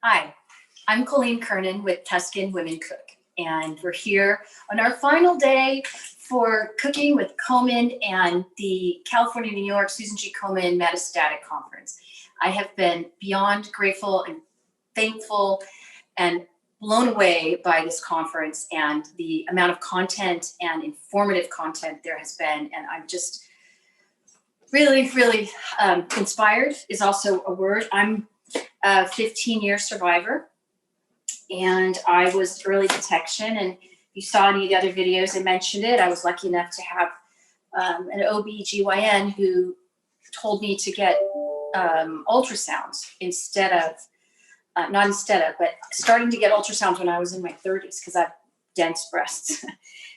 Hi, I'm Colleen Kernan with Tuscan Women Cook, and we're here on our final day for Cooking with Komen and the California, New York Susan G. Komen Metastatic Conference. I have been beyond grateful and thankful and blown away by this conference and the amount of content and informative content there has been, and I'm just really inspired is also a word. I'm a 15-year survivor, and I was early detection, and you saw any of the other videos I mentioned it. I was lucky enough to have an OB/GYN who told me to get ultrasounds but starting to get ultrasounds when I was in my 30s because I have dense breasts.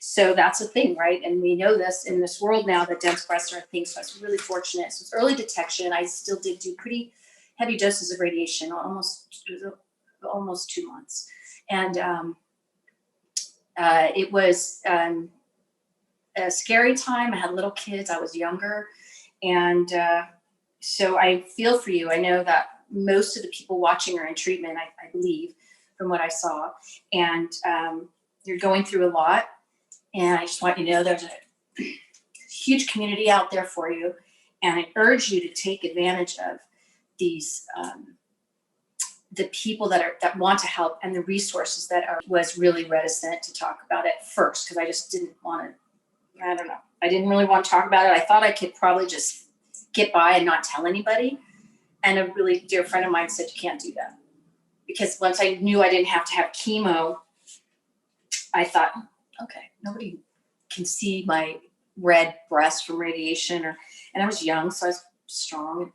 So that's a thing, right? And we know this in this world now that dense breasts are a thing. So I was really fortunate. So it's early detection. I still did do pretty heavy doses of radiation, almost 2 months. And it was a scary time. I had little kids. I was younger. And so I feel for you. I know that most of the people watching are in treatment, I believe, from what I saw. And you're going through a lot. And I just want you to know there's a huge community out there for you. And I urge you to take advantage of these, the people that want to help and the resources was really reticent to talk about it first because I just didn't want to, I don't know. I didn't really want to talk about it. I thought I could probably just get by and not tell anybody. And a really dear friend of mine said, you can't do that. Because once I knew I didn't have to have chemo, I thought, okay, nobody can see my red breast from radiation. And I was young, so I was strong. And,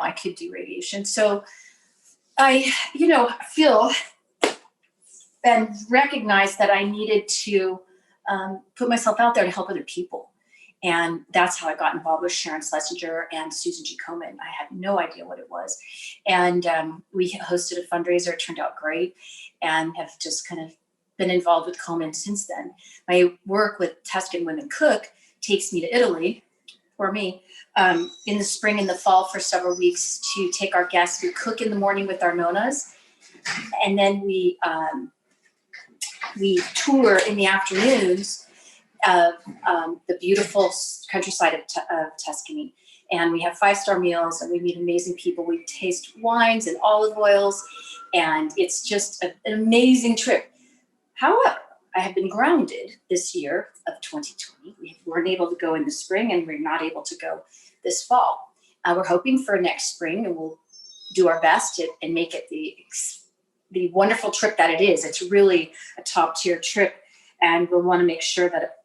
I could do radiation. So I, feel and recognize that I needed to put myself out there to help other people. And that's how I got involved with Sharon Schlesinger and Susan G. Komen. I had no idea what it was. And we hosted a fundraiser. It turned out great and have just kind of been involved with Komen since then. My work with Tuscan Women Cook takes me to Italy, for me, in the spring and the fall for several weeks to take our guests. We cook in the morning with our nonas, and then we tour in the afternoons of the beautiful countryside of Tuscany. And we have 5-star meals, and we meet amazing people. We taste wines and olive oils, and it's just an amazing trip. However, I have been grounded this year of 2020. We weren't able to go in the spring, and we're not able to go this fall. We're hoping for next spring, and we'll do our best and make it the wonderful trip that it is. It's really a top-tier trip, and we'll want to make sure that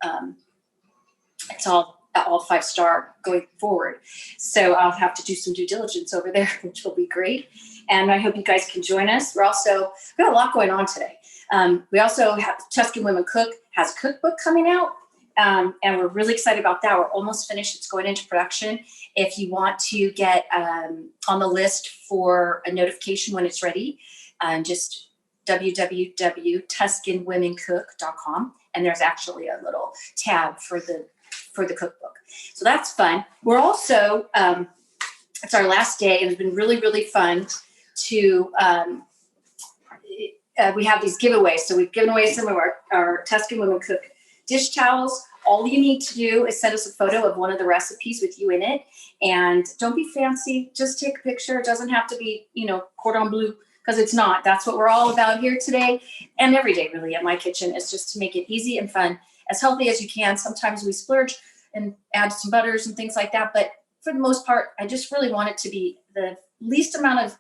it's all 5-star going forward. So I'll have to do some due diligence over there, which will be great. And I hope you guys can join us. We've got a lot going on today. We also have Tuscan Women Cook has a cookbook coming out, and we're really excited about that. We're almost finished. It's going into production. If you want to get on the list for a notification when it's ready, just www.tuscanwomencook.com, and there's actually a little tab for the cookbook. So that's fun. We're also it's our last day, and it's been really fun to. We have these giveaways. So we've given away some of our Tuscan Women Cook dish towels. All you need to do is send us a photo of one of the recipes with you in it. And don't be fancy. Just take a picture. It doesn't have to be, cordon bleu, because it's not. That's what we're all about here today and every day, really, at my kitchen, is just to make it easy and fun, as healthy as you can. Sometimes we splurge and add some butters and things like that. But for the most part, I just really want it to be the least amount of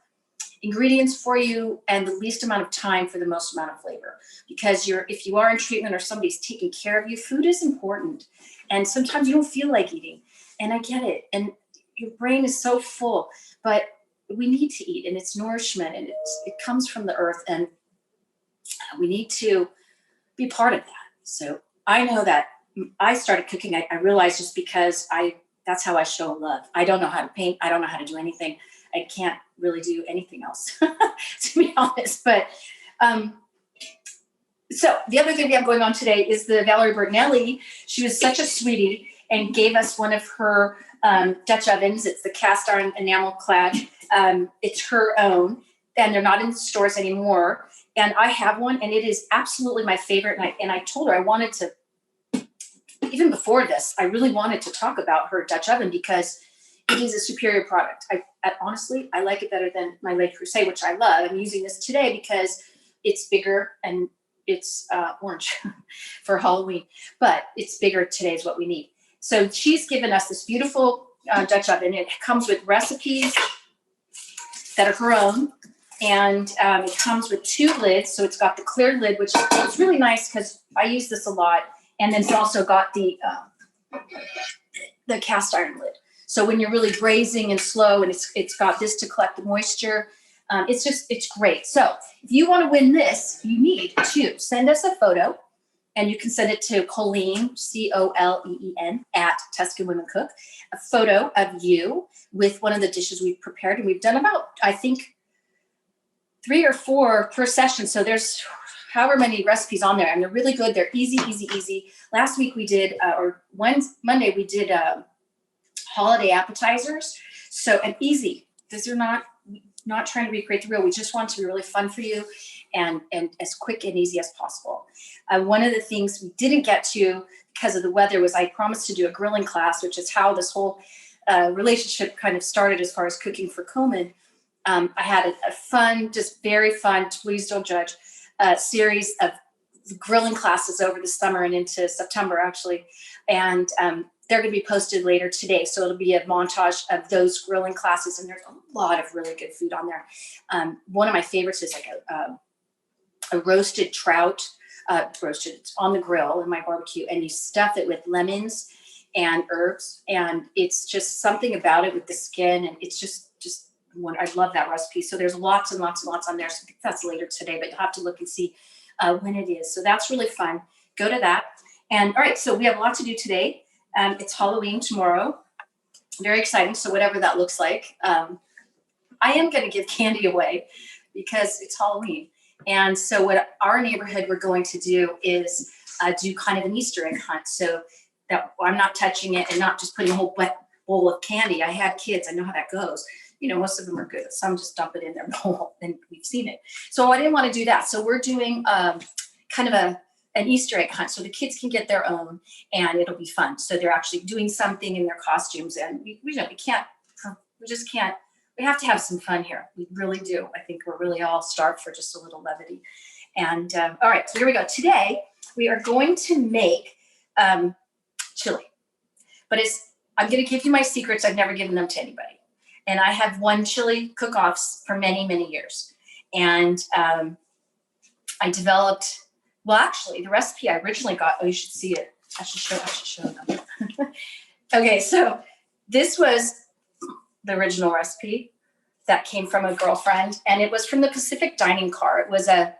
ingredients for you and the least amount of time for the most amount of flavor. Because if you are in treatment or somebody's taking care of you, food is important. And sometimes you don't feel like eating. And I get it. And your brain is so full. But we need to eat, and it's nourishment, and it comes from the earth. And we need to be part of that. So I know that I started cooking. I realized just because that's how I show love. I don't know how to paint. I don't know how to do anything. I can't really do anything else, to be honest. But so the other thing we have going on today is the Valerie Bertinelli. She was such a sweetie and gave us one of her Dutch ovens. It's the cast iron enamel clad. It's her own. and they're not in stores anymore. And I have one, and it is absolutely my favorite. And I told her I wanted to, even before this, I really wanted to talk about her Dutch oven because it is a superior product. Honestly, I like it better than my Le Creuset, which I love. I'm using this today because it's bigger and it's orange for Halloween, but it's bigger today is what we need. So she's given us this beautiful Dutch oven. It comes with recipes that are her own. And it comes with 2 lids. So it's got the clear lid, which is really nice because I use this a lot. And then it's also got the cast iron lid. So when you're really braising and slow, and it's got this to collect the moisture, it's great. So if you want to win this, you need to send us a photo, and you can send it to Colleen, Coleen, at Tuscan Women Cook, a photo of you with one of the dishes we've prepared. And we've done about, I think, 3 or 4 per session. So there's however many recipes on there, and they're really good. They're easy. Last week we did, Monday we did holiday appetizers. So, and easy. These are not trying to recreate the real. We just want to be really fun for you and as quick and easy as possible. One of the things we didn't get to because of the weather was I promised to do a grilling class, which is how this whole relationship kind of started as far as cooking for Komen. I had a fun, just very fun, please don't judge, series of grilling classes over the summer and into September, actually. And they're going to be posted later today. So it'll be a montage of those grilling classes. And there's a lot of really good food on there. One of my favorites is like a roasted trout, roasted on the grill in my barbecue. And you stuff it with lemons and herbs. And it's just something about it with the skin. And it's just I love that recipe. So there's lots and lots and lots on there. So I think that's later today, but you'll have to look and see when it is. So that's really fun. Go to that. And all right, so we have a lot to do today. It's Halloween tomorrow. Very exciting. So whatever that looks like. I am going to give candy away because it's Halloween. And so what our neighborhood we're going to do is do kind of an Easter egg hunt. So that I'm not touching it and not just putting a whole wet bowl of candy. I had kids. I know how that goes. Most of them are good. Some just dump it in their bowl, and we've seen it. So I didn't want to do that. So we're doing kind of an Easter egg hunt, so the kids can get their own, and it'll be fun. So they're actually doing something in their costumes, and we just can't. We have to have some fun here. We really do. I think we're really all starved for just a little levity. And all right, so here we go. Today we are going to make chili, but I'm going to give you my secrets. I've never given them to anybody. And I have won chili cook-offs for many, many years. And I developed, actually, the recipe I originally got, you should see it. I should show them. Okay, so this was the original recipe that came from a girlfriend. And it was from the Pacific Dining Car. It was a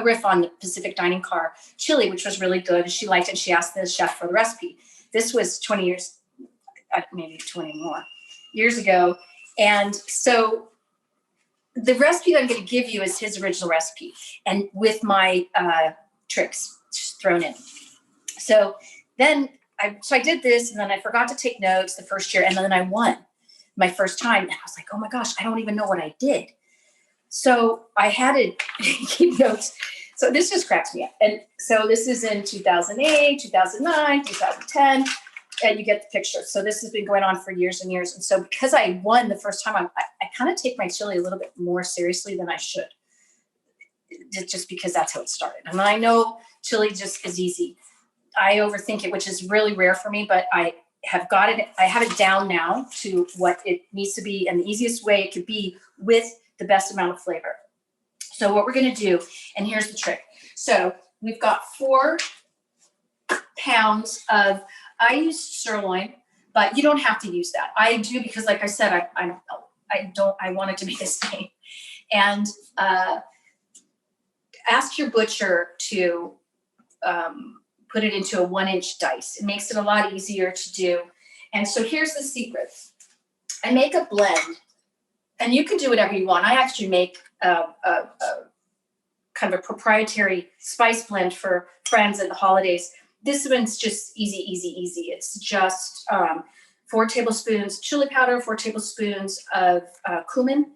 riff on the Pacific Dining Car chili, which was really good. She liked it. She asked the chef for the recipe. This was 20 years, maybe 20 more years ago. And so the recipe that I'm going to give you is his original recipe, and with my tricks thrown in. So then I did this, and then I forgot to take notes the first year, and then I won my first time. And I was like, oh my gosh, I don't even know what I did. So I had to keep notes. So this just cracks me up. And so this is in 2008, 2009, 2010. And you get the picture. So this has been going on for years and years. And so because I won the first time, I kind of take my chili a little bit more seriously than I should, just because that's how it started. And I know chili just is easy. I overthink it, which is really rare for me, but I have got it. I have it down now to what it needs to be and the easiest way it could be with the best amount of flavor. So what we're going to do, and here's the trick. So we've got 4 pounds of, I use sirloin, but you don't have to use that. I do because, like I said, I want it to be the same. And ask your butcher to put it into a 1-inch dice. It makes it a lot easier to do. And so here's the secret. I make a blend, and you can do whatever you want. I actually make a kind of a proprietary spice blend for friends at the holidays. This one's just easy. It's just 4 tablespoons chili powder, 4 tablespoons of cumin,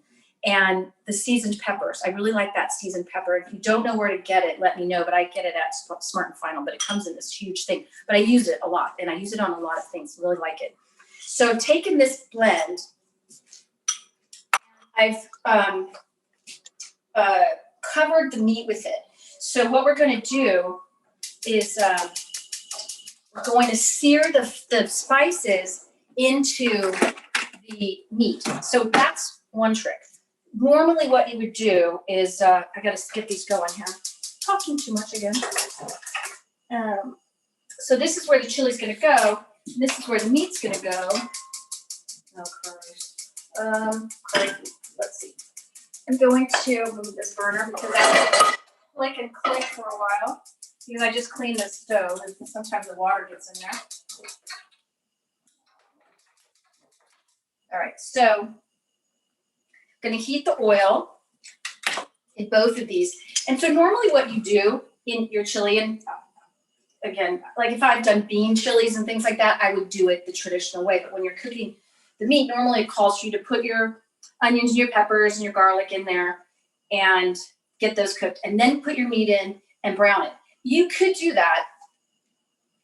and the seasoned peppers. I really like that seasoned pepper. If you don't know where to get it, let me know, but I get it at Smart and Final, but it comes in this huge thing. But I use it a lot, and I use it on a lot of things. Really like it. So taking this blend, I've covered the meat with it. So what we're going to do is we're going to sear the spices into the meat. So that's one trick. Normally what you would do is, I got to get these going here. Talking too much again. So this is where the chili's going to go. And this is where the meat's going to go. Oh, Christ. Let's see. I'm going to move this burner because I click and click for a while because I just cleaned the stove and sometimes the water gets in there. All right, so I'm going to heat the oil in both of these. And so normally what you do in your chili, and again, like if I've done bean chilies and things like that, I would do it the traditional way. But when you're cooking the meat, normally it calls for you to put your onions and your peppers and your garlic in there and get those cooked, and then put your meat in and brown it. You could do that.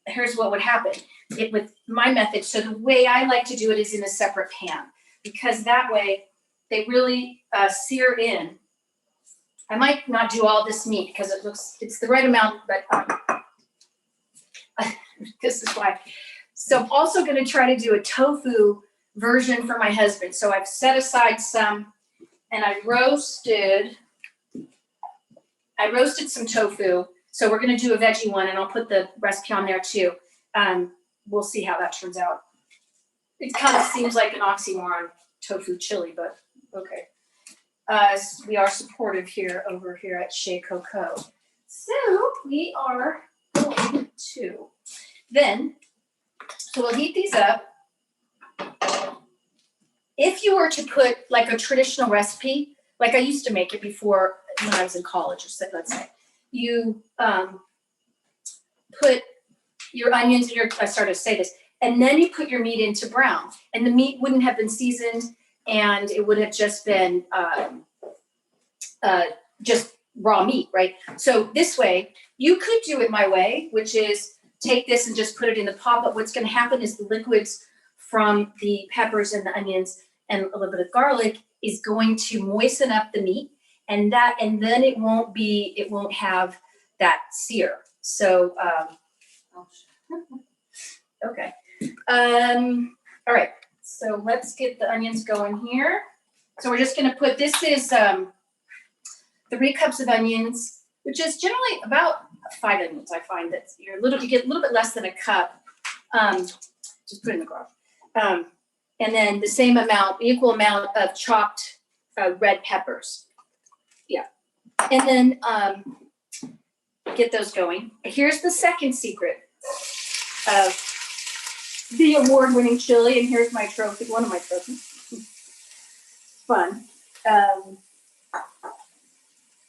Here's what would happen with my method. So the way I like to do it is in a separate pan, because that way they really sear in. I might not do all this meat because it's the right amount, but this is why. So I'm also going to try to do a tofu version for my husband. So I've set aside some, and I roasted some tofu. So we're going to do a veggie one, and I'll put the recipe on there too. We'll see how that turns out. It kind of seems like an oxymoron, tofu chili, but okay. We are supportive over here at Chez Coco. So we are going to so we'll heat these up. If you were to put like a traditional recipe, like I used to make it before when I was in college, let's say, you put your onions and I started to say this, and then you put your meat into brown, and the meat wouldn't have been seasoned, and it would have just been just raw meat, right? So this way, you could do it my way, which is take this and just put it in the pot, but what's going to happen is the liquids from the peppers and the onions and a little bit of garlic is going to moisten up the meat, and then it won't have that sear. So, okay. All right. So let's get the onions going here. So we're just going to put, this is 3 cups of onions, which is generally about 5 onions. I find that you get a little bit less than a cup. Just put it in the garage. And then the equal amount of chopped red peppers. Yeah. And then get those going. Here's the second secret of the award-winning chili, and here's my trophy, one of my trophies. Fun.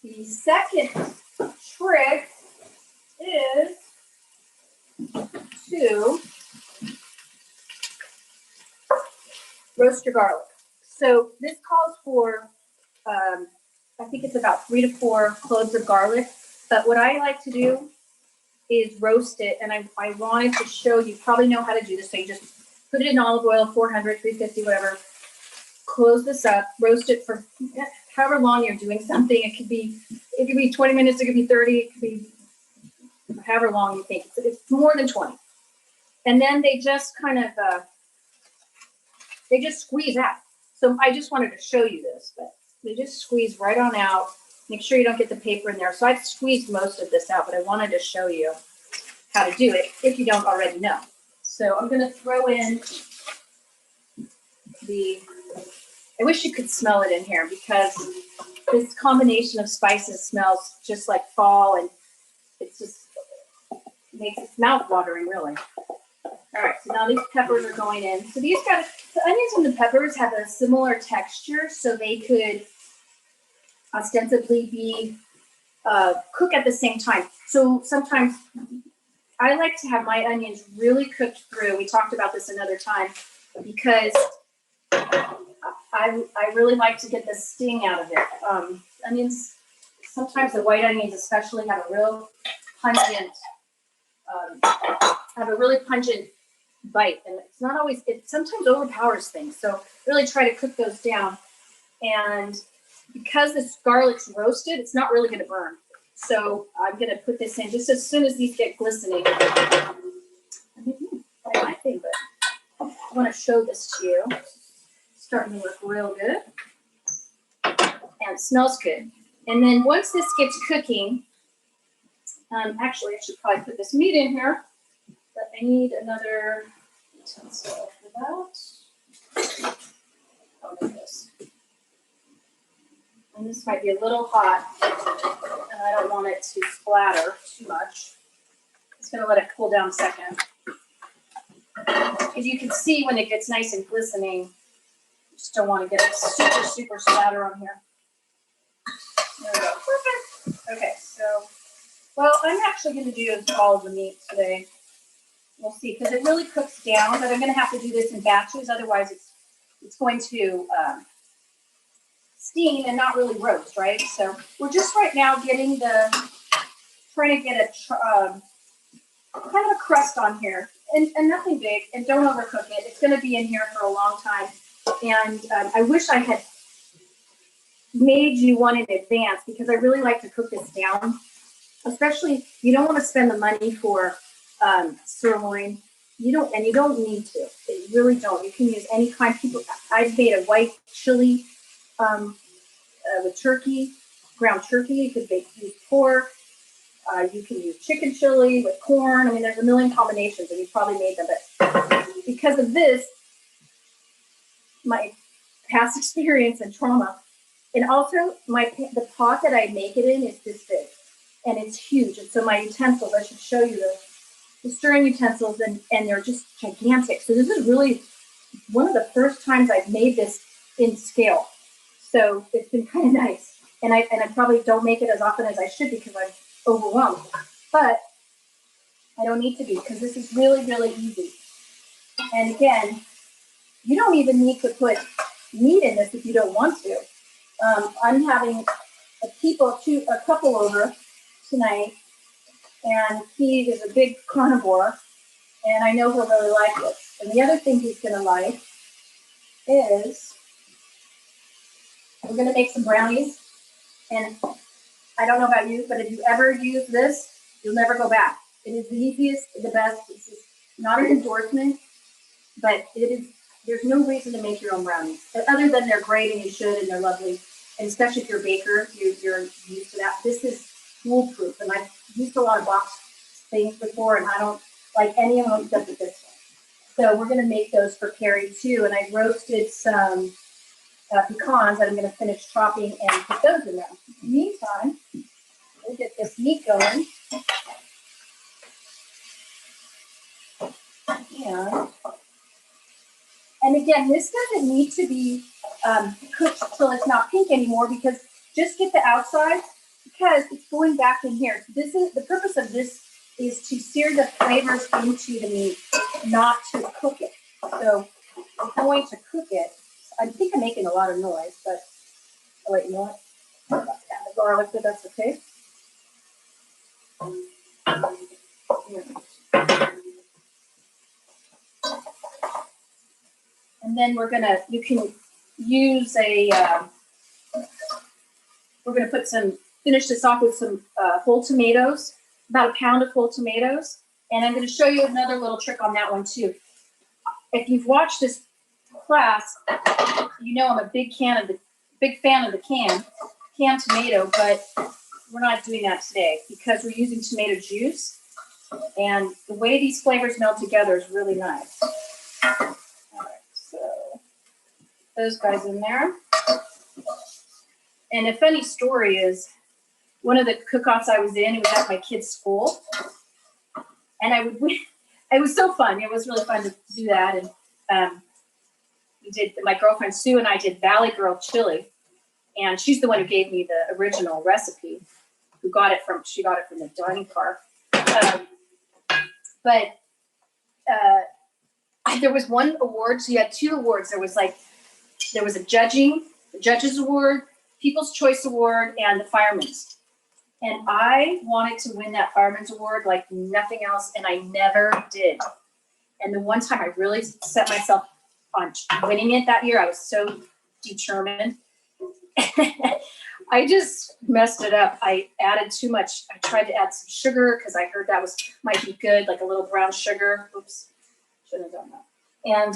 The second trick is to roast your garlic. So this calls for, I think it's about 3 to 4 cloves of garlic. But what I like to do is roast it, and I wanted to show you, probably know how to do this. So you just put it in olive oil, 400, 350, whatever. Close this up, roast it for however long you're doing something. It could be 20 minutes, it could be 30, it could be however long you think. It's more than 20. And then they just kind of, they just squeeze out. So I just wanted to show you this, but they just squeeze right on out. Make sure you don't get the paper in there. So I've squeezed most of this out, but I wanted to show you how to do it if you don't already know. So I'm going to throw in I wish you could smell it in here, because this combination of spices smells just like fall, and it's just makes it mouth-watering, really. All right, so now these peppers are going in. So the onions and the peppers have a similar texture, so they could ostensibly be cook at the same time. So sometimes I like to have my onions really cooked through. We talked about this another time, because I really like to get the sting out of it. Onions, sometimes the white onions especially have a real pungent, bite, and it's not always, it sometimes overpowers things. So really try to cook those down. And because this garlic's roasted, it's not really gonna burn. So I'm gonna put this in just as soon as these get glistening. I think, but I wanna show this to you. It's starting to look real good. And it smells good. And then once this gets cooking, actually I should probably put this meat in here, but I need another utensil for that. I'll do this. And this might be a little hot, and I don't want it to splatter too much. Just gonna let it cool down a second. As you can see, when it gets nice and glistening, you just don't want to get super splatter on here. There we go. Perfect. Okay, so, well, I'm actually going to do all of the meat today. We'll see, because it really cooks down, but I'm going to have to do this in batches. Otherwise, it's going to steam and not really roast, right? So we're just right now trying to get a kind of a crust on here, and nothing big, and don't overcook it. It's going to be in here for a long time, and I wish I had made you one in advance, because I really like to cook this down. Especially, you don't want to spend the money for sirloin. You don't need to. You really don't. You can use any kind. I've made a white chili with turkey, ground turkey. You could use pork. You can use chicken chili with corn. I mean, there's a million combinations, and you've probably made them. But because of this, my past experience and trauma, and also the pot that I make it in is this big, and it's huge. And so my utensils, I should show you the stirring utensils, and they're just gigantic. So this is really one of the first times I've made this in scale. So it's been kind of nice. And I probably don't make it as often as I should, because I'm overwhelmed. But I don't need to be, because this is really, really easy. And again, you don't even need to put meat in this if you don't want to. I'm having a couple over tonight, and he is a big carnivore, and I know he'll really like it. And the other thing he's going to like is we're going to make some brownies. And I don't know about you, but if you ever use this, you'll never go back. It is the easiest, the best. This is not an endorsement, but it is. There's no reason to make your own brownies, other than they're great and you should, and they're lovely. And especially if you're a baker, you're used to that. This is foolproof, and I've used a lot of box things before, and I don't like any of them except for this one. So we're going to make those for Carrie too. And I roasted some pecans that I'm going to finish chopping and put those in there. In the meantime, we'll get this meat going. And again, this doesn't need to be cooked till it's not pink anymore, because just get the outside, because it's going back in here. This is the purpose of this, is to sear the flavors into the meat, not to cook it. So I'm going to cook it. I think I'm making a lot of noise, but oh wait, you know what? Add the garlic, but that's okay. And then you can use we're gonna finish this off with some whole tomatoes, about a pound of whole tomatoes. And I'm gonna show you another little trick on that one too. If you've watched this class, you know I'm a big fan of the canned tomato, but we're not doing that today because we're using tomato juice. And the way these flavors meld together is really nice. So those guys in there. And a funny story is, one of the cook-offs I was in, it was at my kid's school, and it was so fun. It was really fun to do that. And my girlfriend Sue and I did Valley Girl chili, and she's the one who gave me the original recipe. She got it from the dining car. But there was one award, so you had two awards. There was like there was a the Judges Award, People's Choice Award, and the Fireman's. And I wanted to win that Fireman's Award like nothing else, and I never did. And the one time I really set myself on winning it that year, I was so determined. I just messed it up. I added too much. I tried to add some sugar because I heard that might be good, like a little brown sugar. Oops, should have done that. And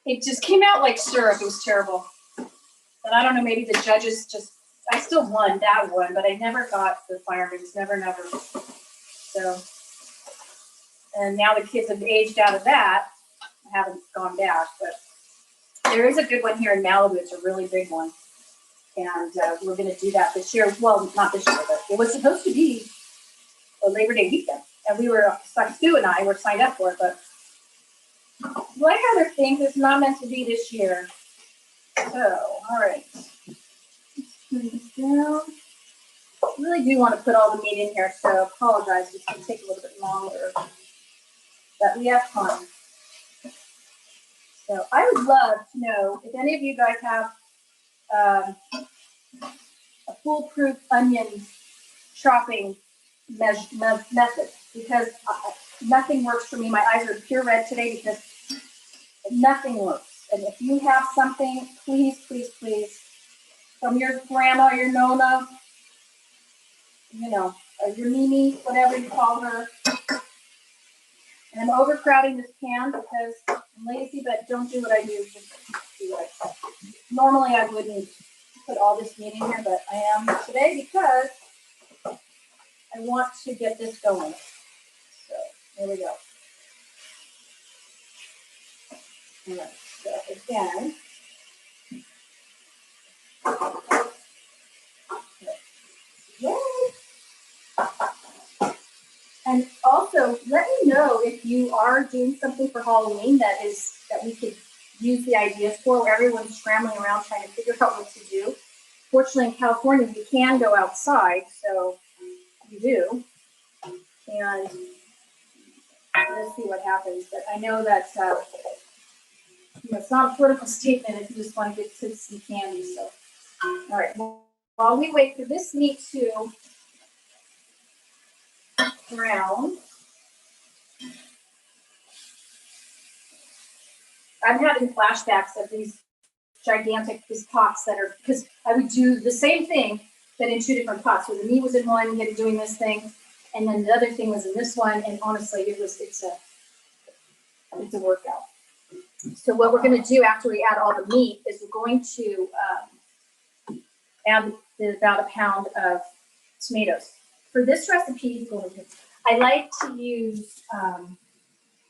it just came out like syrup. It was terrible. And I don't know, maybe the judges I still won that one, but I never got the Fireman's, never. So, and now the kids have aged out of that. I haven't gone back, but there is a good one here in Malibu. It's a really big one. And we're going to do that this year. Well, not this year, but it was supposed to be a Labor Day weekend. And Sue and I were signed up for it, but like other things, it's not meant to be this year. So, all right. Let's turn this down. I really do want to put all the meat in here, so I apologize. It's going to take a little bit longer. But we have time. So I would love to know if any of you guys have a foolproof onion chopping method, because nothing works for me. My eyes are pure red today because nothing works. And if you have something, please, please, please, from your grandma, your Nona, your Mimi, whatever you call her. And I'm overcrowding this pan because I'm lazy, but don't do what I do. Just do what I say. Normally I wouldn't put all this meat in here, but I am today because I want to get this going. So here we go. All right, so again. Yay! And also, let me know if you are doing something for Halloween that we could use the ideas for, where everyone's scrambling around trying to figure out what to do. Fortunately, in California, we can go outside, so we do. And let's see what happens. But I know that it's not a political statement if you just want to get some candy. So, all right. Well, while we wait for this meat to brown, I'm having flashbacks of these pots that are, because I would do the same thing, but in two different pots. So the meat was in one, doing this thing, and then the other thing was in this one. And honestly, it's a workout. So what we're going to do after we add all the meat is we're going to add about a pound of tomatoes. For this recipe, I like to use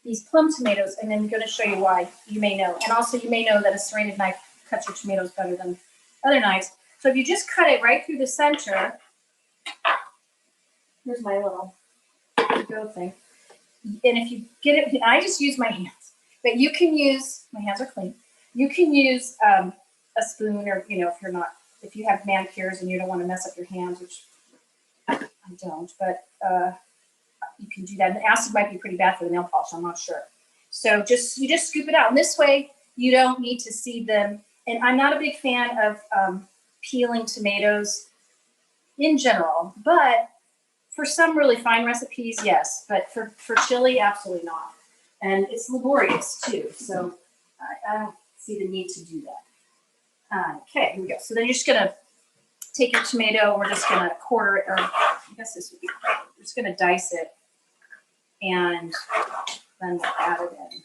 these plum tomatoes, and then I'm going to show you why. You may know. And also you may know that a serrated knife cuts your tomatoes better than other knives. So if you just cut it right through the center, here's my little go thing. And if you get it, I just use my hands, but you can use, my hands are clean. You can use a spoon, or, if you have manicures and you don't want to mess up your hands, which I don't, but you can do that. And the acid might be pretty bad for the nail polish, I'm not sure. So you just scoop it out. And this way you don't need to seed them. And I'm not a big fan of peeling tomatoes in general, but for some really fine recipes, yes. But for chili, absolutely not. And it's laborious too. So I don't see the need to do that. Okay, here we go. So then you're just going to take your tomato. We're just going to quarter it, or I guess this would be, we're just going to dice it. And then we'll add it in.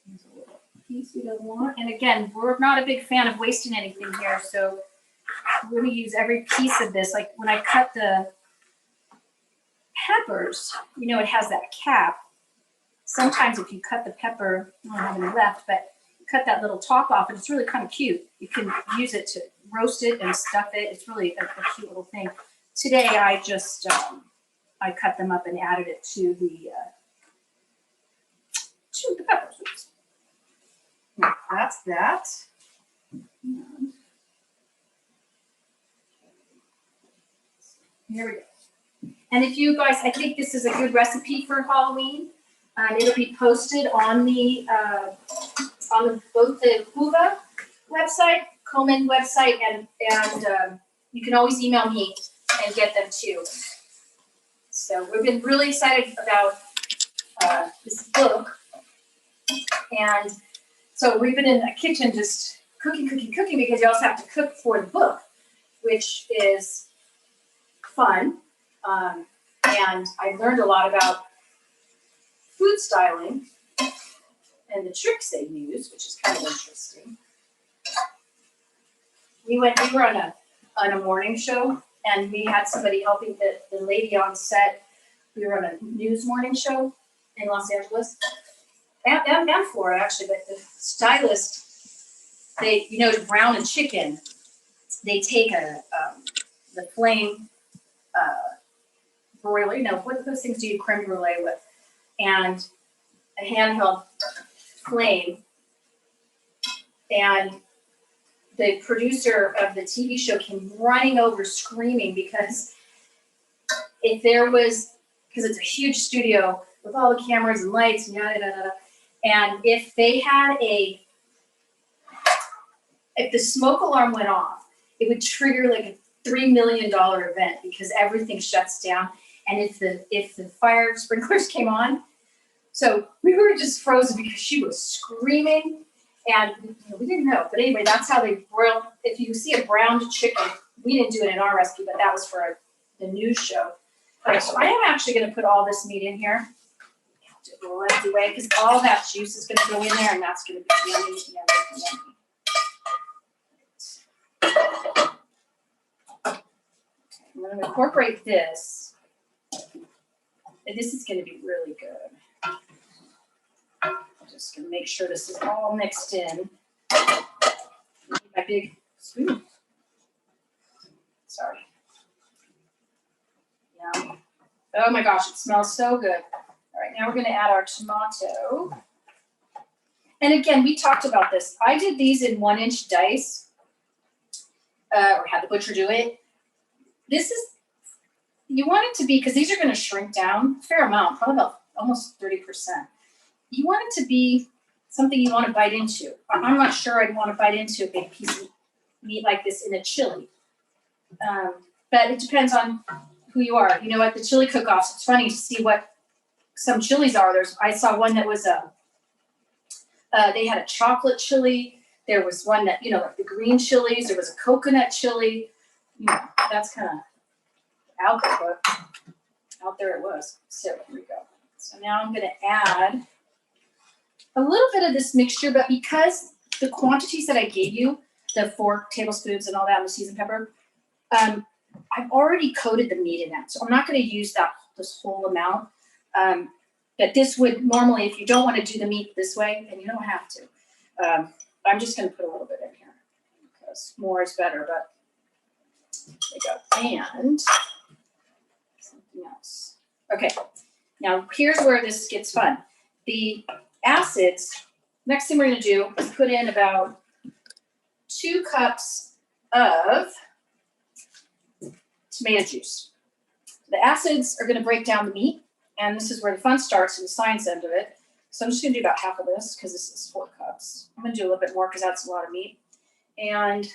There's a little piece we don't want. And again, we're not a big fan of wasting anything here, so we're going to use every piece of this. Like when I cut the peppers, it has that cap. Sometimes if you cut the pepper, I don't have any left, but cut that little top off, and it's really kind of cute. You can use it to roast it and stuff it. It's really a cute little thing. Today, I just I cut them up and added it to the peppers. Oops. Now, that's that. And here we go. And if you guys, I think this is a good recipe for Halloween. It'll be posted on both the Huva website, Komen website, and you can always email me and get them too. So we've been really excited about this book, and so we've been in the kitchen just cooking because you also have to cook for the book, which is fun. And I learned a lot about food styling and the tricks they use, which is kind of interesting. We were on a morning show, and we had somebody helping the lady on set. We were on a news morning show in Los Angeles, and Florida actually. But the stylist, to brown a chicken, they take the flame broiler. What those things do you creme brulee with, and a handheld flame, and the producer of the TV show came running over screaming because it's a huge studio with all the cameras and lights and yada, yada, yada. And if the smoke alarm went off, it would trigger like a $3 million event because everything shuts down. And if the fire sprinklers came on, so we were just frozen because she was screaming. And we didn't know. But anyway, that's how they broil. If you see a browned chicken, we didn't do it in our recipe, but that was for the news show. Okay, so I am actually going to put all this meat in here. We'll let it away because all that juice is going to go in there, and that's going to be yummy. Okay, I'm going to incorporate this. And this is going to be really good. Just gonna make sure this is all mixed in. My big spoon. Sorry. Yeah. Oh my gosh, it smells so good. All right, now we're gonna add our tomato. And again, we talked about this. I did these in 1-inch dice, or had the butcher do it. You want it to be, because these are gonna shrink down a fair amount, probably about almost 30%. You want it to be something you want to bite into. I'm not sure I'd want to bite into a big piece of meat like this in a chili. But it depends on who you are. At the chili cook-offs, it's funny to see what some chilies are. I saw one that was they had a chocolate chili. There was one that, like the green chilies. There was a coconut chili. That's kind of out there, but out there it was. So here we go. So now I'm going to add a little bit of this mixture, but because the quantities that I gave you, the 4 tablespoons and all that, and the seasoned pepper, I've already coated the meat in that. So I'm not going to use this whole amount. But this would normally, if you don't want to do the meat this way, and you don't have to, I'm just going to put a little bit in here because more is better, but there you go. And something else. Okay. Now here's where this gets fun. The acids, next thing we're going to do is put in about 2 cups of tomato juice. The acids are going to break down the meat, and this is where the fun starts, and the science end of it. So I'm just going to do about half of this because this is 4 cups. I'm going to do a little bit more because that's a lot of meat. And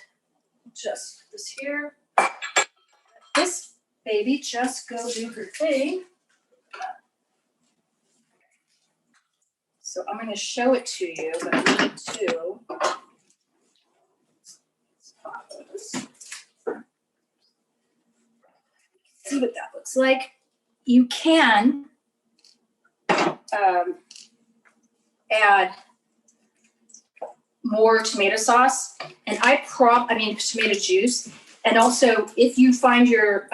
just this here. This baby just go do her thing. So I'm going to show it to you, but I need to see what that looks like. You can add more tomato sauce, and tomato juice. And also, if you find your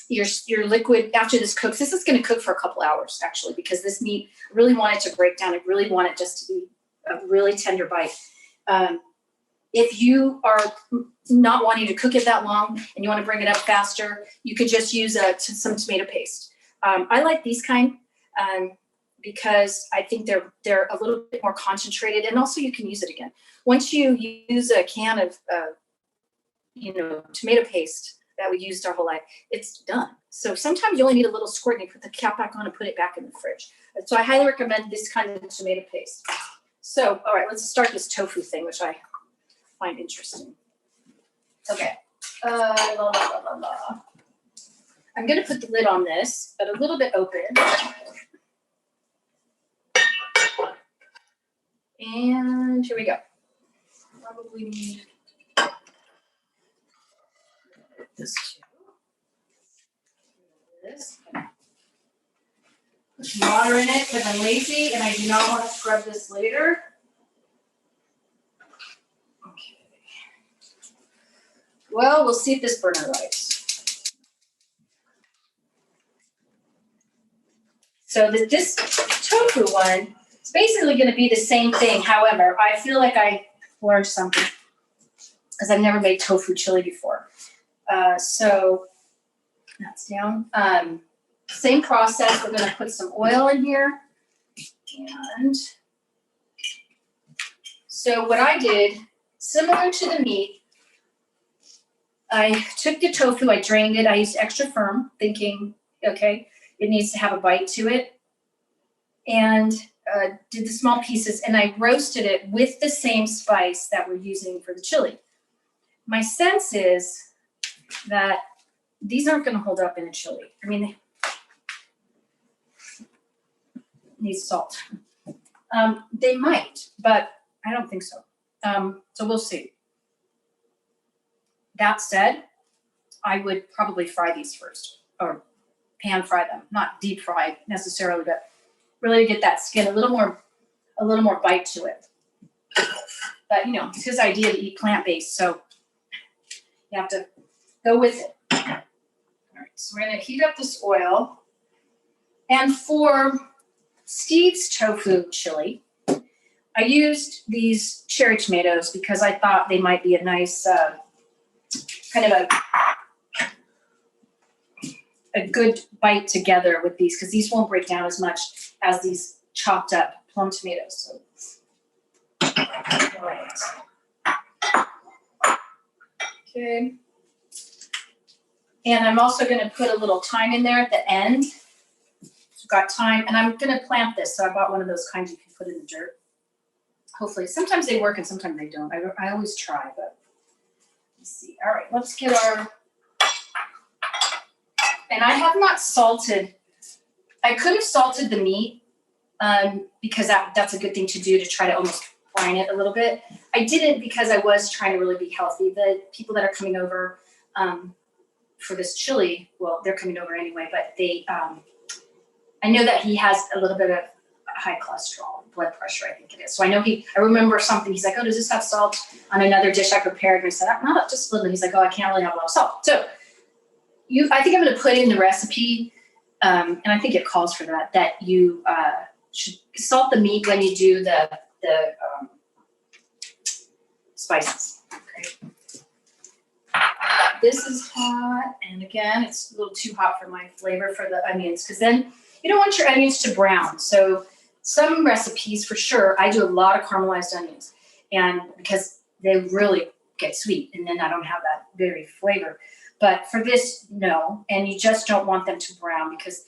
liquid after this cooks, this is going to cook for a couple hours actually, because this meat, I really want it to break down. I really want it just to be a really tender bite. If you are not wanting to cook it that long and you want to bring it up faster, you could just use some tomato paste. I like these kind because I think they're a little bit more concentrated, and also you can use it again. Once you use a can of tomato paste, that we used our whole life, it's done. So sometimes you only need a little squirt and you put the cap back on and put it back in the fridge. So I highly recommend this kind of tomato paste. So, all right, let's start this tofu thing, which I find interesting. Okay. I'm going to put the lid on this, but a little bit open. And here we go. Probably need this too. This. Put some water in it because I'm lazy and I do not want to scrub this later. Okay. Well, we'll see if this burner lights. So this tofu one, it's basically going to be the same thing. However, I feel like I learned something because I've never made tofu chili before. So that's down. Same process. We're going to put some oil in here. And so what I did, similar to the meat, I took the tofu, I drained it. I used extra firm, thinking, okay, it needs to have a bite to it. And did the small pieces, and I roasted it with the same spice that we're using for the chili. My sense is that these aren't going to hold up in a chili. I mean, they need salt. They might, but I don't think so. So we'll see. That said, I would probably fry these first, or pan fry them, not deep fry necessarily, but really to get that skin a little more bite to it. But you know, it's his idea to eat plant-based, so you have to go with it. All right, so we're gonna heat up this oil. And for Steve's tofu chili, I used these cherry tomatoes because I thought they might be a nice kind of a good bite together with these, because these won't break down as much as these chopped up plum tomatoes. So, all right. Okay. And I'm also going to put a little thyme in there at the end. So got thyme, and I'm going to plant this. So I bought one of those kinds you can put in the dirt. Hopefully, sometimes they work and sometimes they don't. I always try, but let's see. All right, let's get our. And I have not salted. I could have salted the meat because that's a good thing to do, to try to almost brine it a little bit. I didn't because I was trying to really be healthy. The people that are coming over for this chili, well, they're coming over anyway, but they, I know that he has a little bit of high cholesterol, blood pressure, I think it is. So I know I remember something, he's like, oh, does this have salt on another dish I prepared? And I said, not just a little. He's like, oh, I can't really have a lot of salt. So I think I'm going to put in the recipe, and I think it calls for that you should salt the meat when you do the spices. Okay. This is hot, and again, it's a little too hot for my flavor for the onions, because then you don't want your onions to brown. So some recipes, for sure, I do a lot of caramelized onions, and because they really get sweet, and then I don't have that very flavor. But for this, no, and you just don't want them to brown, because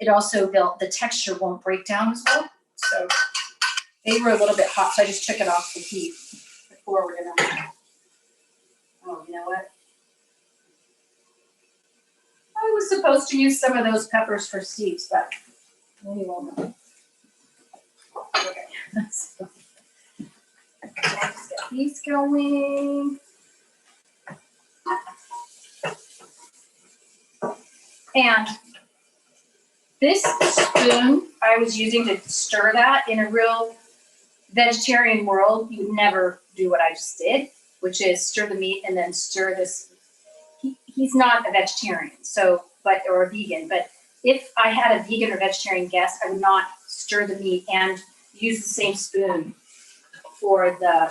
it also, the texture won't break down as well. So they were a little bit hot, so I just took it off the heat before we're gonna. Oh, you know what? I was supposed to use some of those peppers for Steve's, but maybe won't know. Okay, so let's get these going. And this spoon I was using to stir that, in a real vegetarian world, you would never do what I just did, which is stir the meat and then stir this. He's not a vegetarian, or a vegan, but if I had a vegan or vegetarian guest, I would not stir the meat and use the same spoon for the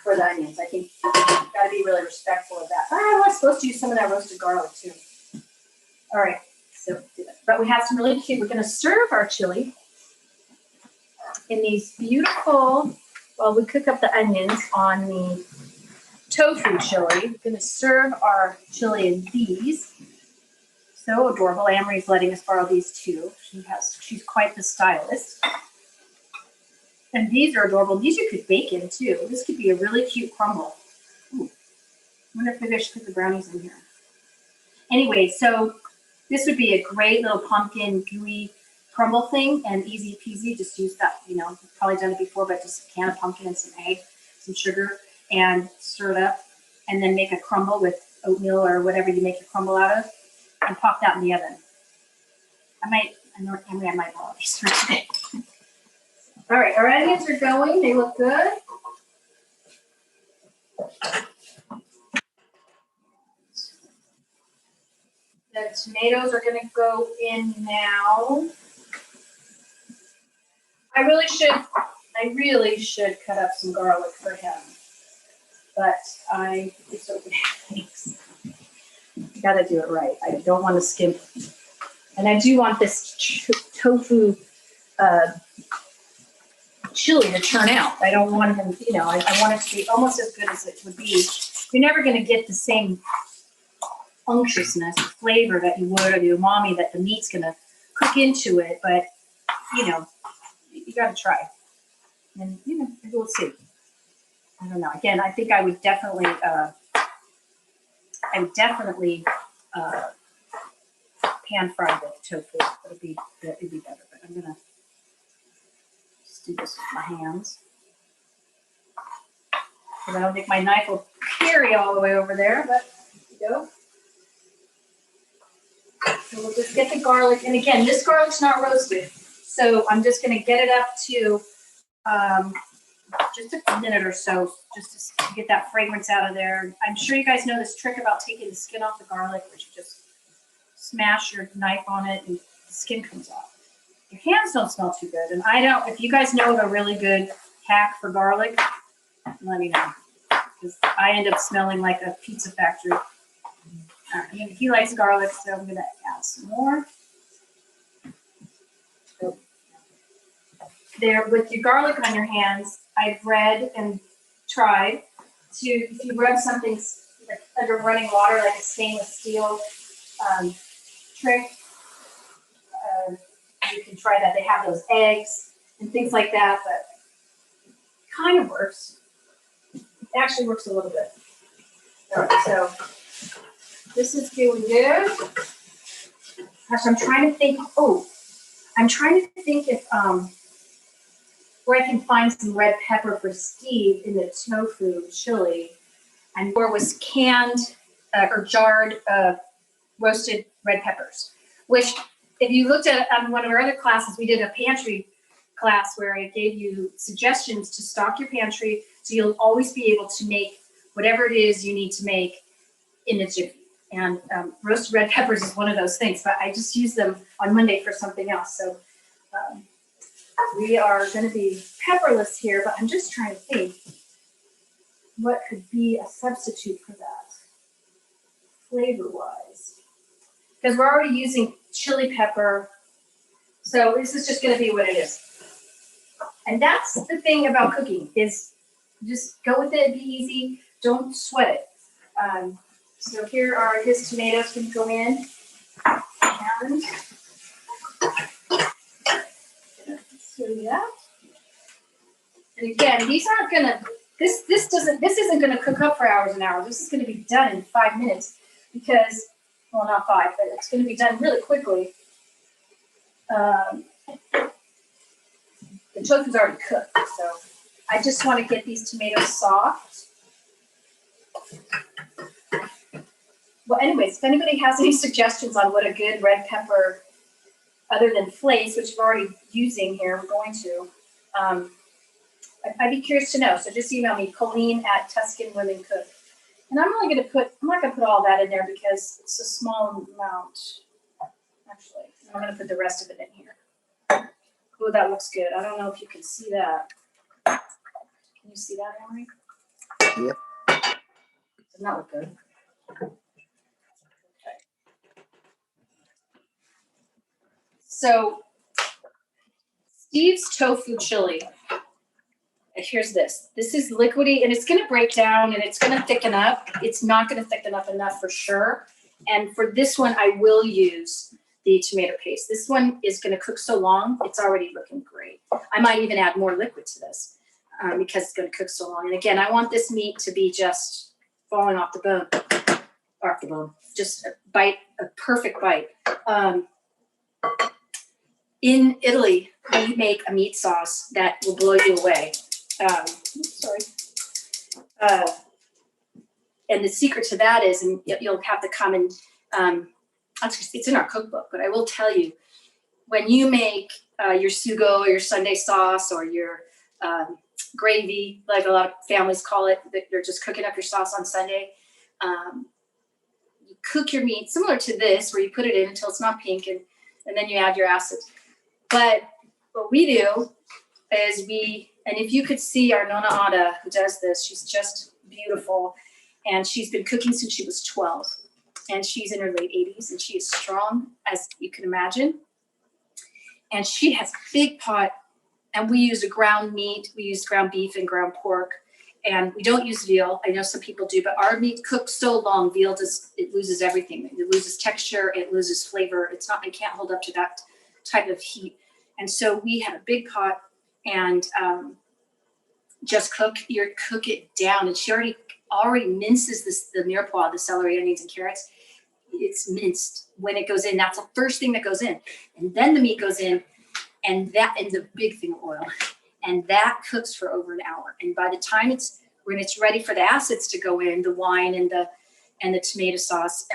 onions. I think you gotta be really respectful of that. I was supposed to use some of that roasted garlic too. All right. So, but we have some really cute, we're going to serve our chili in these beautiful, well, we cook up the onions on the tofu chili. We're going to serve our chili in these. So adorable. Amory's letting us borrow these too. She's quite the stylist. And these are adorable. These you could bake in too. This could be a really cute crumble. Ooh. I wonder if maybe I should put the brownies in here. Anyway, so this would be a great little pumpkin gooey crumble thing, and easy peasy. Just use that, you know, you've probably done it before, but just a can of pumpkin and some egg, some sugar, and stir it up, and then make a crumble with oatmeal or whatever you make your crumble out of, and pop that in the oven. I know Emily, I might borrow these for today. All right, our onions are going. They look good. The tomatoes are going to go in now. I really should cut up some garlic for him, but I just don't have things. You got to do it right. I don't want to skimp, and I do want this tofu chili to turn out. I don't want him, you know, I want it to be almost as good as it would be. You're never going to get the same unctuousness, flavor that you would, or the umami that the meat's going to cook into it, but you know, you got to try. And you know, maybe we'll see. I don't know. Again, I think I would definitely pan fry the tofu. It'd be better. But I'm gonna just do this with my hands, because I don't think my knife will carry all the way over there. But there you go. So we'll just get the garlic, and again, this garlic's not roasted, so I'm just going to get it up to just a minute or so, just to get that fragrance out of there. I'm sure you guys know this trick about taking the skin off the garlic, which you just smash your knife on it and the skin comes off. Your hands don't smell too good, and I don't. If you guys know of a really good hack for garlic, let me know, because I end up smelling like a pizza factory. All right, he likes garlic, so I'm going to add some more. So, there, with your garlic on your hands, I've read and tried to, if you rub something like under running water, like a stainless steel trick, you can try that. They have those eggs and things like that, but it kind of works. It actually works a little bit. All right, so this is doing good. Gosh, I'm trying to think. Oh, I'm trying to think if where I can find some red pepper for Steve in the tofu chili. And where was canned or jarred roasted red peppers. Which, if you looked at one of our other classes, we did a pantry class where I gave you suggestions to stock your pantry, so you'll always be able to make whatever it is you need to make in a jiffy. And roasted red peppers is one of those things, but I just use them on Monday for something else. So we are going to be pepperless here, but I'm just trying to think what could be a substitute for that flavor-wise. Because we're already using chili pepper, so this is just going to be what it is. And that's the thing about cooking, is just go with it, be easy, don't sweat it. So here are his tomatoes going to go in, and so that. And again, these aren't going to. This isn't going to cook up for hours and hours. This is going to be done in 5 minutes, because, well, not 5, but it's going to be done really quickly. The tofu's already cooked, so I just want to get these tomatoes soft. Well, anyways, if anybody has any suggestions on what a good red pepper, other than flakes, which we're already using here, we're going to, I'd be curious to know. So just email me, Colleen@Tuscan Women Cook. And I'm not going to put all that in there because it's a small amount. Actually, I'm going to put the rest of it in here. Oh, that looks good. I don't know if you can see that. Can you see that, Henry? Yep. Doesn't that look good? Okay. So Steve's tofu chili. here's this. This is liquidy, and it's going to break down, and it's going to thicken up. It's not going to thicken up enough for sure. And for this one, I will use the tomato paste. This one is going to cook so long, it's already looking great. I might even add more liquid to this because it's going to cook so long. And again, I want this meat to be just falling off the bone, just a bite, a perfect bite. In Italy, we make a meat sauce that will blow you away. And the secret to that is, and you'll have to come and, it's in our cookbook, but I will tell you, when you make your sugo or your Sunday sauce or your gravy, like a lot of families call it, that they're just cooking up your sauce on Sunday, you cook your meat similar to this, where you put it in until it's not pink, and then you add your acids. But what we do is and if you could see our Nonna Ada who does this, she's just beautiful. And she's been cooking since she was 12. And she's in her late 80s, and she is strong, as you can imagine. And she has a big pot, and we use a ground meat. We use ground beef and ground pork. And we don't use veal. I know some people do, but our meat cooks so long, veal it loses everything. It loses texture, it loses flavor. It can't hold up to that type of heat. And so we have a big pot, and just cook it down. And she already minces the mirepoix, the celery, onions, and carrots. It's minced when it goes in. That's the first thing that goes in. And then the meat goes in, and the big thing of oil. And that cooks for over an hour. And by the time when it's ready for the acids to go in, the wine and the tomato sauce,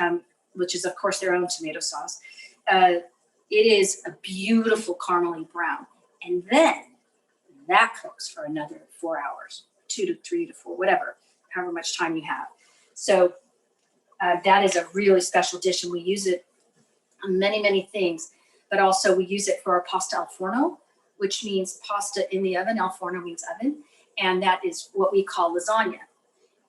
which is of course their own tomato sauce, it is a beautiful caramely brown. And then that cooks for another 4 hours, 2 to 3 to 4, whatever, however much time you have. So that is a really special dish, and we use it on many, many things. But also we use it for our pasta al forno, which means pasta in the oven. Al forno means oven, and that is what we call lasagna.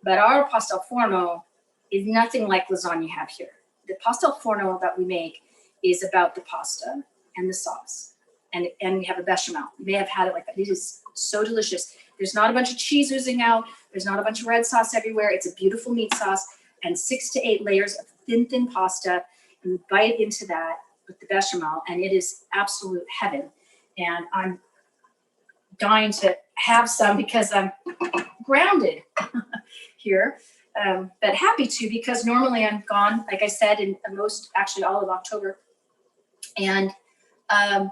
But our pasta al forno is nothing like lasagna you have here. The pasta al forno that we make is about the pasta and the sauce, and we have a bechamel. You may have had it like that. It is so delicious. There's not a bunch of cheese oozing out. There's not a bunch of red sauce everywhere. It's a beautiful meat sauce and 6 to 8 layers of thin pasta, and you bite into that with the bechamel, and it is absolute heaven. And I'm dying to have some because I'm grounded here, but happy to, because normally I'm gone, like I said, in actually all of October. And I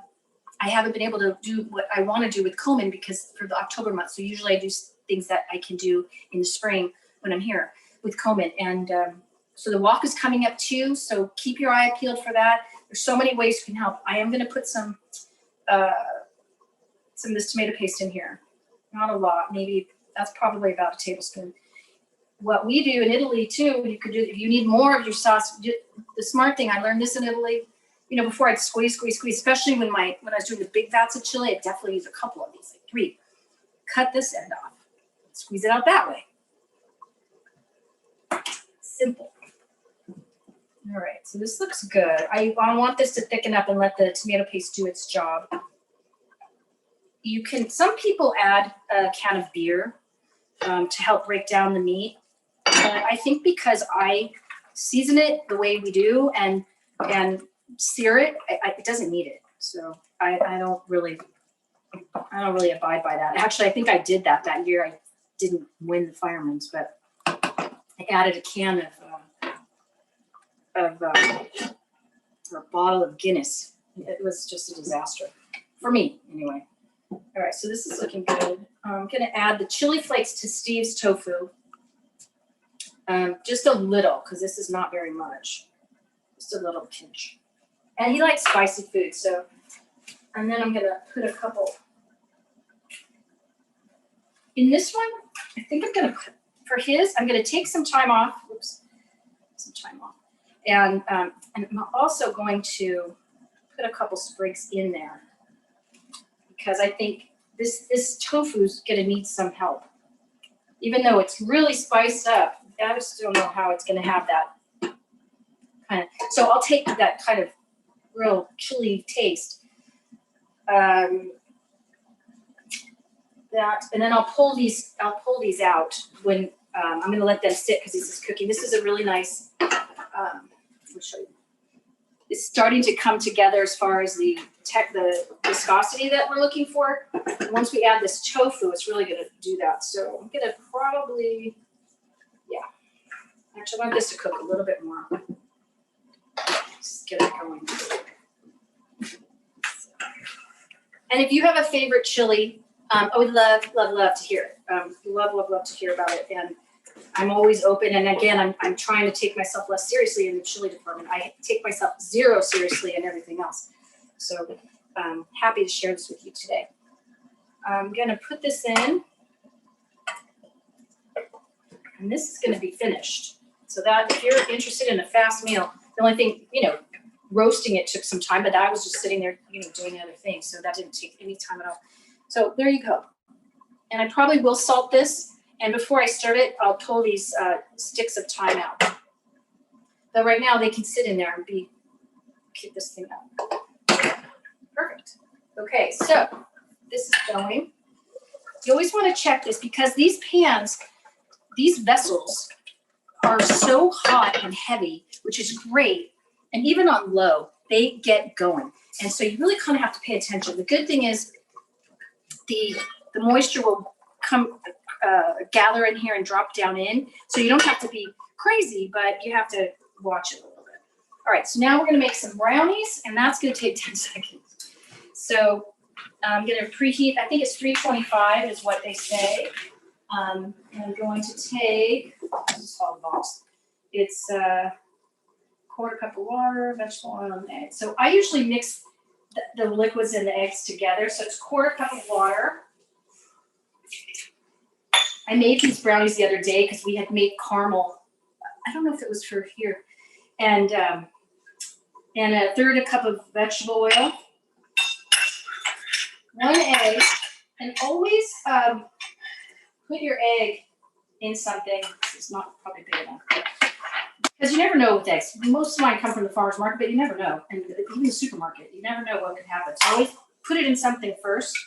haven't been able to do what I want to do with Coleman because for the October month. So usually I do things that I can do in the spring when I'm here with Coleman. And so the walk is coming up too. So keep your eye peeled for that. There's so many ways you can help. I am going to put some of this tomato paste in here. Not a lot, maybe that's probably about a tablespoon. What we do in Italy too, you could do, if you need more of your sauce, the smart thing, I learned this in Italy, before I'd squeeze, especially when I was doing the big vats of chili, I'd definitely use a couple of these, like 3. Cut this end off, squeeze it out that way. Simple. All right, so this looks good. I want this to thicken up and let the tomato paste do its job. Some people add a can of beer to help break down the meat. But I think because I season it the way we do and sear it, it doesn't need it. So I don't really abide by that. Actually, I think I did that year. I didn't win the fireman's, but I added a can of or a bottle of Guinness. It was just a disaster for me, anyway. All right, so this is looking good. I'm going to add the chili flakes to Steve's tofu. Just a little, because this is not very much. Just a little pinch. And he likes spicy food, so. And then I'm going to put a couple. In this one, I think I'm going to put, for his, I'm going to take some time off. Oops, some time off. And I'm also going to put a couple sprigs in there, because I think this tofu's going to need some help. Even though it's really spiced up, I just don't know how it's going to have that kind of. So I'll take that kind of real chili taste. Then that, and then I'll pull these out when I'm going to let them sit because this is cooking. This is a really nice. I'll show you. It's starting to come together as far as the viscosity that we're looking for. And once we add this tofu, it's really going to do that. So I'm going to probably, yeah. Actually, I want this to cook a little bit more. Just get it going. And if you have a favorite chili, I would love to hear it. Love to hear about it. And I'm always open. And again, I'm trying to take myself less seriously in the chili department. I take myself zero seriously in everything else. So I'm happy to share this with you today. I'm going to put this in. And this is going to be finished. So that if you're interested in a fast meal, the only thing, roasting it took some time, but I was just sitting there, doing other things. So that didn't take any time at all. So there you go. And I probably will salt this. And before I stir it, I'll pull these sticks of thyme out. But right now they can sit in there and keep this thing up. Perfect. Okay, so this is going. You always want to check this because these pans, these vessels are so hot and heavy, which is great. And even on low, they get going. And so you really kind of have to pay attention. The good thing is the moisture will come gather in here and drop down in. So you don't have to be crazy, but you have to watch it a little bit. All right, so now we're going to make some brownies, and that's going to take 10 seconds. So I'm going to preheat. I think it's 325 is what they say. And I'm going to take, this is all the box. It's quarter cup of water, vegetable oil, and eggs. So I usually mix the liquids and the eggs together. So it's quarter cup of water. I made these brownies the other day because we had made caramel. I don't know if it was for here. And a third a cup of vegetable oil. 1 egg. And always put your egg in something. It's not probably big enough. Because you never know with eggs. Most of mine come from the farmer's market, but you never know. And even the supermarket, you never know what could happen. So always put it in something first.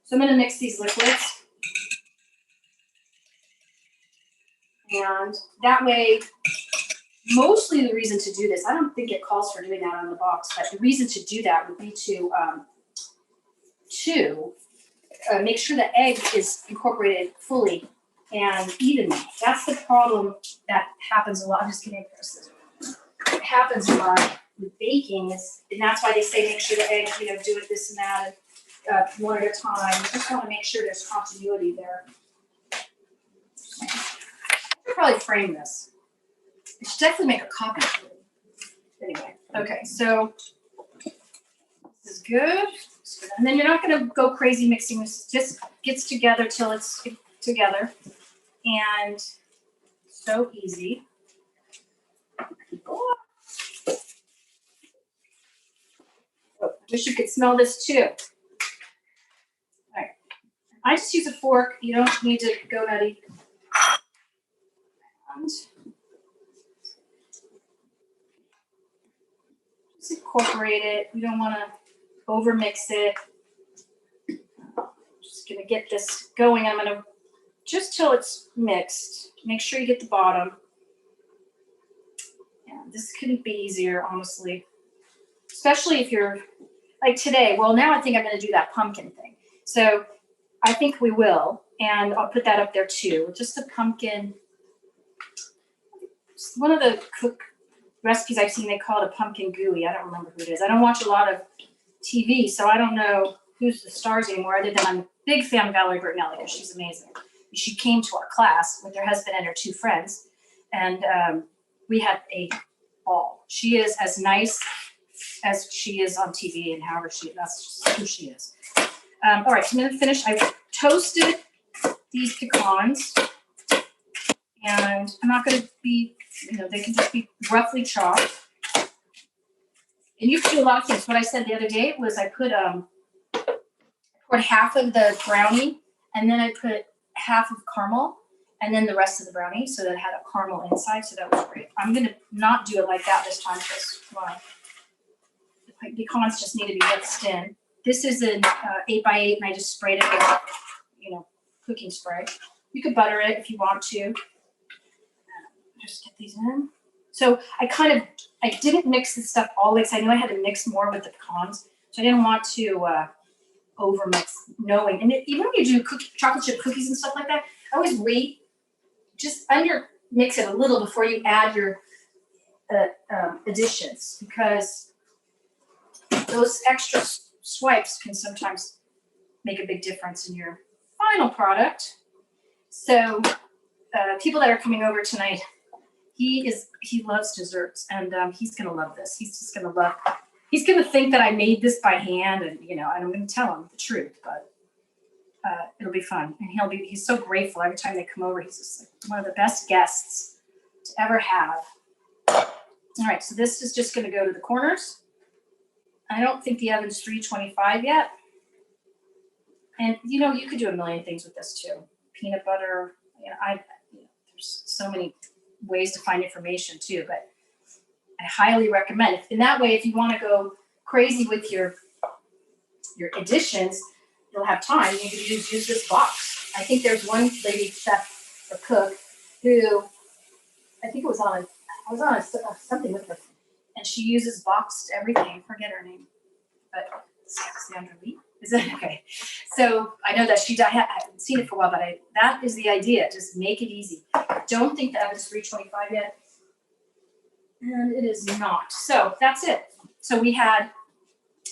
So I'm going to mix these liquids. And that way, mostly the reason to do this, I don't think it calls for doing that on the box, but the reason to do that would be to make sure the egg is incorporated fully and evenly. That's the problem that happens a lot. I'm just kidding. It happens a lot with baking, and that's why they say make sure the egg, do it this and that, and one at a time. You just want to make sure there's continuity there. I should probably frame this. I should definitely make a copy of it. Anyway, okay, so this is good. And then you're not going to go crazy mixing this. Just gets together till it's together. And so easy. Oh, wish you could smell this too. All right. I just use a fork. You don't need to go nutty. And just incorporate it. You don't want to over mix it. Just going to get this going. I'm going to just till it's mixed. Make sure you get the bottom. Yeah, this couldn't be easier, honestly. Especially if you're like today. Well, now I think I'm going to do that pumpkin thing. So I think we will. And I'll put that up there too. Just a pumpkin. One of the cook recipes I've seen, they call it a pumpkin gooey. I don't remember who it is. I don't watch a lot of TV, so I don't know who's the stars anymore, other than I'm a big fan of Valerie Bertinelli because she's amazing. She came to our class with her husband and her 2 friends, and we had a ball. She is as nice as she is on TV, and that's just who she is. All right, so I'm going to finish. I've toasted these pecans, and I'm not going to be, they can just be roughly chopped. And you can do a lot of things. What I said the other day was I poured half of the brownie, and then I put half of caramel, and then the rest of the brownie, so that it had a caramel inside. So that was great. I'm going to not do it like that this time because the pecans just need to be mixed in. This is an 8x8, and I just sprayed it with, cooking spray. You could butter it if you want to. Just get these in. So I didn't mix this stuff all the way because I knew I had to mix more with the pecans. So I didn't want to over mix, knowing. And even when you do chocolate chip cookies and stuff like that, I always wait, just under mix it a little before you add your additions, because those extra swipes can sometimes make a big difference in your final product. So people that are coming over tonight, he loves desserts, and he's gonna love this. He's gonna think that I made this by hand, and I'm gonna tell him the truth, but it'll be fun. And he's so grateful every time they come over. He's just like one of the best guests to ever have. All right, so this is just gonna go to the corners. I don't think the oven's 325 yet. And you could do a million things with this too. Peanut butter, there's so many ways to find information too, but I highly recommend it. In that way, if you want to go crazy with your additions, you'll have time. You can use this box. I think there's one lady chef or cook who, I think it was on something with her, and she uses boxed everything. I forget her name, but Sandra Lee. Is that okay? So I know that I haven't seen it for a while, but that is the idea. Just make it easy. Don't think the oven's 325 yet. And it is not. So that's it. So we had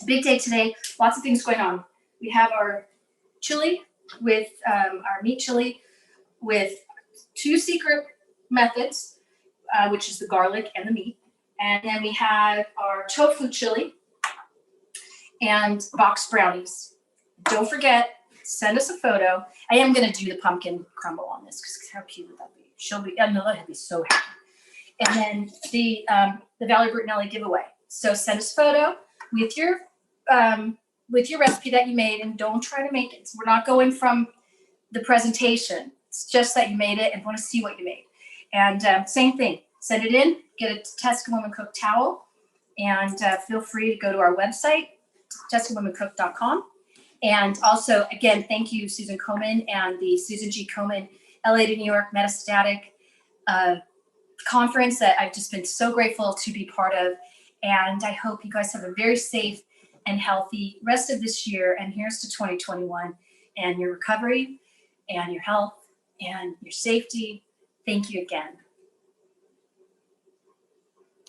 a big day today. Lots of things going on. We have our chili with our meat chili with 2 secret methods, which is the garlic and the meat. And then we have our tofu chili and box brownies. Don't forget, send us a photo. I am going to do the pumpkin crumble on this because how cute would that be? She'll be so happy. And then the Valerie Bertinelli giveaway. So send us a photo with your recipe that you made, and don't try to make it. So we're not going from the presentation. It's just that you made it and want to see what you made. And same thing. Send it in. Get a Tesca Woman Cook towel, and feel free to go to our website, TescaWomanCook.com. And also, again, thank you, Susan Komen and the Susan G. Komen LA to New York Metastatic conference that I've just been so grateful to be part of. And I hope you guys have a very safe and healthy rest of this year. And here's to 2021 and your recovery and your health and your safety. Thank you again.